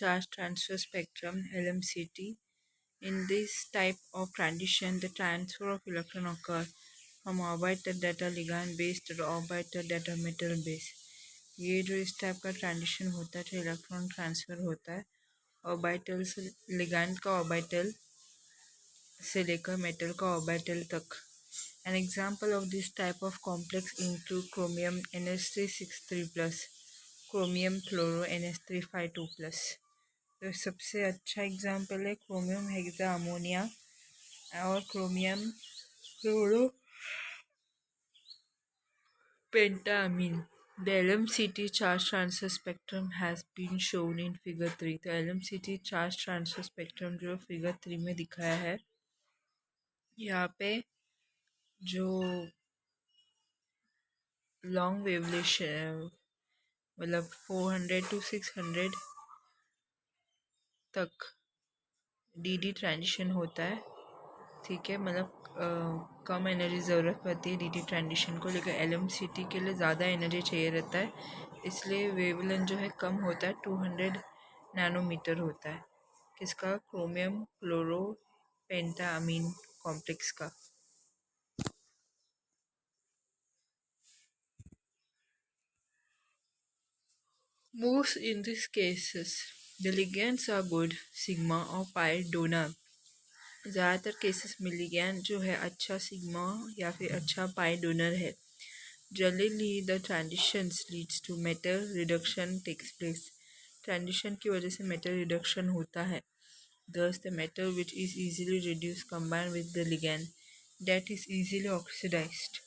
charge transfer spectrum (LMCT). In this type of transition, the transfer of electron occurs from orbital data ligand based to orbital data metal base. ये जो इस type का transition होता है जो electron transfer होता है orbital से लिगैंड का ऑर्बिटल से लेकर मेटल का ऑर्बिटल तक. An example of this type of complex include chromium NH363+, chromium fluoro NH352+. तो सबसे अच्छा एग्जाम्पल है क्रोमियम हेक्सा अमोनिया और chromium fluoro pentamine. The LMCT charge transfer spectrum has been shown in figure 3. तो LMCT charge transfer spectrum जो figure 3 में दिखाया है यहाँ पे जो लॉन्ग वेवलेशन मतलब 400 to 600 तक डी ट्रांजिशन होता है. ठीक है, मतलब कम एनर्जी ज़रूरत पड़ती है डी ट्रांजिशन को, लेकिन LMCT के लिए ज़्यादा एनर्जी चाहिए रहता है, इसलिए वेवलेंथ जो है कम होता है, 200 नैनोमीटर होता है. किसका? क्रोमियम फ्लोरो पेंटामीन कॉम्प्लेक्स का. Most in these cases, the ligands are good sigma or pi donor. ज़्यादातर केसेस में लिगैंड जो है अच्छा सिग्मा या फिर अच्छा पाई डोनर है. Generally, the transitions leads to metal reduction takes place. Transition की वजह से metal reduction होता है. Thus, the metal which is easily reduced combined with the ligand that is easily oxidized,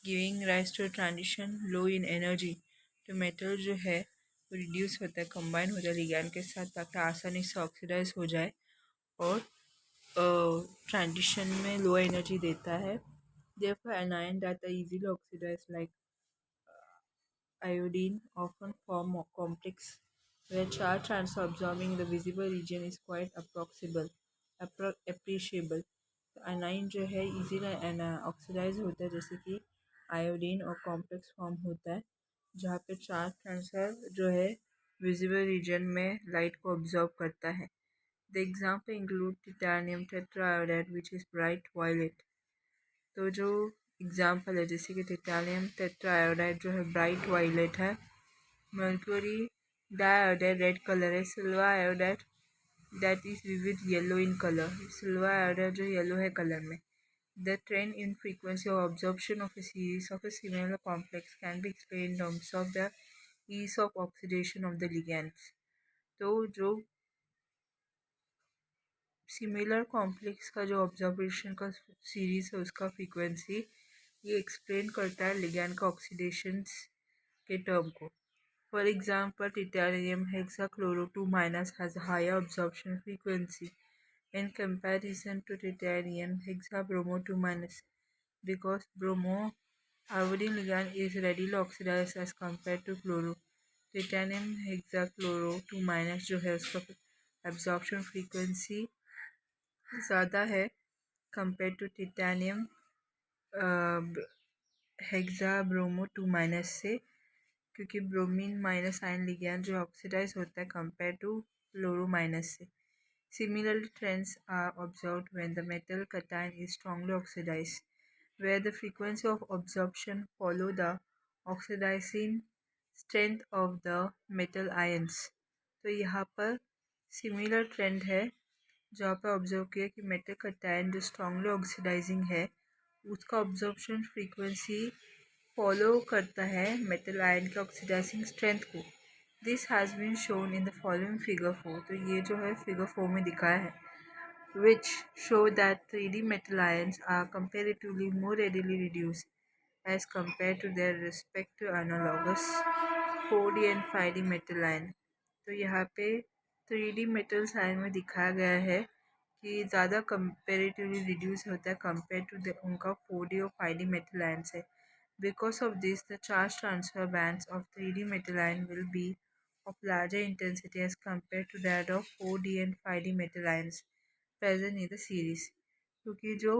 giving rise to a transition low in energy. तो metal जो है वो reduce होता है, combine होता है ligand के साथ ताकि आसानी से oxidize हो जाए और transition में low energy देता है. Therefore, anion that are easily oxidized like iodine often form a complex where charge transfer absorbing the visible region is quite appreciable. anion जो है easily ऑक्सीडाइज होता है जैसे कि आयोडीन और कॉम्प्लेक्स फॉर्म होता है जहाँ पे चार्ज ट्रांसफर जो है विजिबल रीजन में लाइट को ऑब्जॉर्व करता है. The example include titanium tetraiodide which is bright violet. तो जो एग्जाम्पल है जैसे कि टिटानियम टेट्राआयोडाइड जो है ब्राइट वायलेट है, मर्क्यूरी डाइआयोडाइड रेड कलर है, silver iodide that is vivid yellow in colour. Silver iodide जो येलो है कलर में. The trend in frequency of absorption of a series of a similar complex can be explained in terms of the ease of oxidation of the ligands. तो जो similar complex का जो observation का series है उसका frequency ये explain करता है लिगैंड का ऑक्सीडेशंस के टर्म को. For example titanium hexachloro 2- has a higher absorption frequency in comparison to titanium hexabromo 2- because bromo iodine ligand is readily oxidized as compared to chloro. Titanium hexachloro 2- जो है उसका absorption frequency ज़्यादा है compare to titanium हेक्साब्रोमो 2- से, क्योंकि bromine minus ion ligand जो oxidise होता है कंपेयर टू फ्लोरो माइनस से. Similarly, trends are observed when the metal cation is strongly oxidized, where the frequency of absorption follow the oxidizing strength of the metal ions. तो यहाँ पर similar trend है जहाँ पर observe किया कि metal cation जो स्ट्रांगली ऑक्सीडाइजिंग है उसका ऑब्जॉर्प्शन फ्रीक्वेंसी फॉलो करता है मेटल आयन के ऑक्सीडाइजिंग स्ट्रेंथ को. This has been shown in the following figure 4. तो ये जो है फिगर 4 में दिखाया है which show that 3D metal ions are comparatively more readily reduced as compared to their respective analogous 4D and 5D metal ion. तो यहाँ पे 3D metal ion में दिखाया गया है कि ज़्यादा comparatively reduce होता है compared to उनका 4D और 5D metal ions है. Because of this, the charge transfer bands of 3D metal ion will be of larger intensity as compared to that of 4D and 5D metal ions present in the series. क्योंकि जो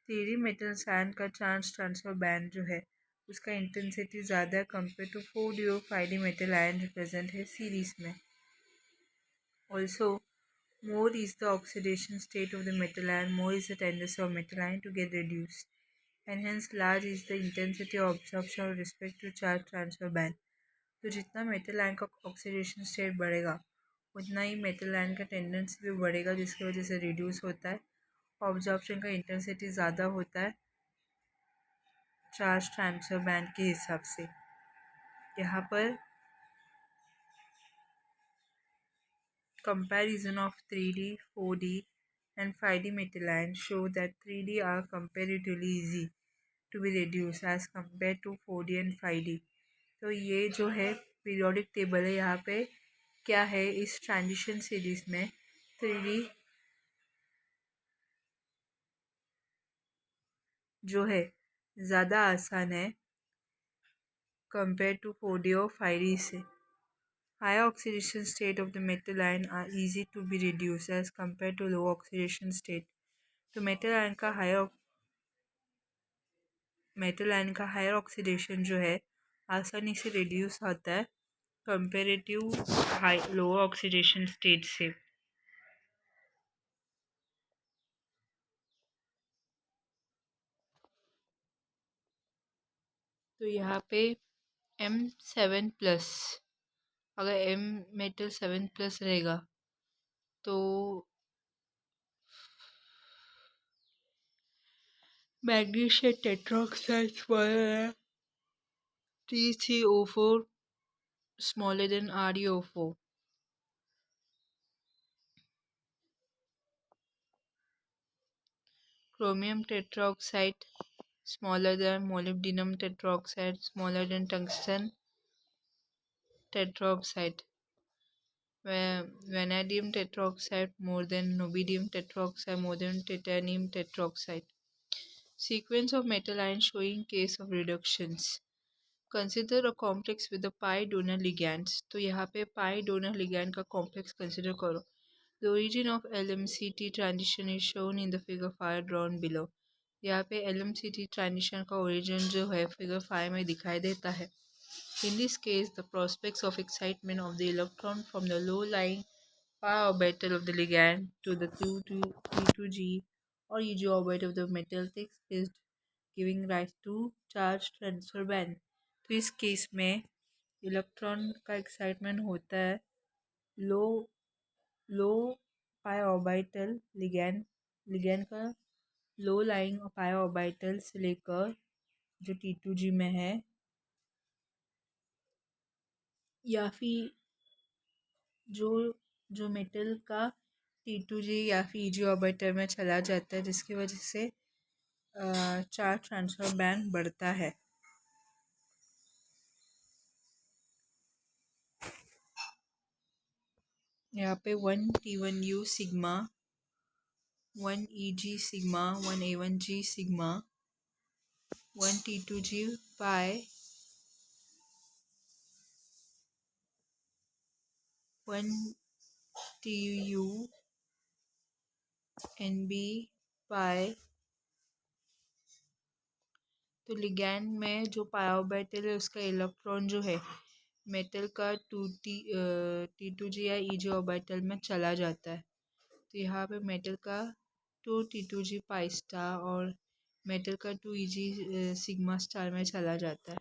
3D metal ion का charge transfer band जो है उसका intensity ज़्यादा है compare to 4D और 5D metal ion जो प्रेजेंट है सीरीज में. Also, more is the oxidation state of the metal ion, more is the tendency of metal ion to get reduced, and hence large is the intensity of absorption with respect to charge transfer band. तो जितना metal ion का oxidation state बढ़ेगा उतना ही metal ion का tendency भी बढ़ेगा, जिसकी वजह से रिड्यूस होता है। ऑब्जॉर्प्शन का इंटेंसिटी ज़्यादा होता है चार्ज ट्रांसफर बैंड के हिसाब से। यहाँ पर comparison of 3D, 4D and 5D metal ions show that 3D are comparatively easy to be reduced as compared to 4D and 5D। तो ये जो है पीरियोडिक टेबल है, यहाँ पे क्या है इस ट्रांजिशन सीरीज में 3D जो है ज़्यादा आसान है कंपेयर टू 4D और 5D से। High oxidation state of the metal ion are easy to be reduced as compared to low oxidation state। तो मेटल आयन का हायर ऑक्सीडेशन जो है आसानी से रिड्यूस होता है comparative high lower oxidation state से। तो यहाँ पे M7+, अगर M मेटल 7+ रहेगा तो magnesium tetroxide T3O4 smaller than ReO4। Chromium tetroxide smaller than molybdenum tetroxide, smaller than tungsten tetroxide। Vanadium tetroxide more than niobium tetroxide, more than titanium tetroxide। Sequence of metal ions showing case of reductions। Consider a complex with a pi donor ligands। तो यहाँ पे pi donor ligand का complex consider करो। The origin of LMCT transition is shown in the figure 5 drawn below। यहाँ पे LMCT transition का origin जो है figure 5 में दिखाई देता है। In this case, the prospects of excitement of the electron from the low-lying pi orbital of the ligand to the T2G or EG orbital of the metal takes place, giving rise to charge transfer band। तो इस case में electron का excitement होता है लो लो पाई orbital ligand का low lying पाई orbital से लेकर जो T2G में है या फिर जो जो मेटल का T2G या फिर EG ऑर्बिटर में चला जाता है, जिसकी वजह से चार्ज ट्रांसफर बैंड बढ़ता है। यहाँ पे 1T1U sigma, 1EG sigma, 1A1G sigma, 1T2G पाई, 1TU NB पाई। तो लिगैंड में जो पाई ऑर्बिटल है उसका इलेक्ट्रॉन जो है मेटल का T2G या EG ऑर्बिटल में चला जाता है। तो यहाँ पे मेटल का 2T2G पाई स्टार और मेटल का 2EG सिग्मा स्टार में चला जाता है।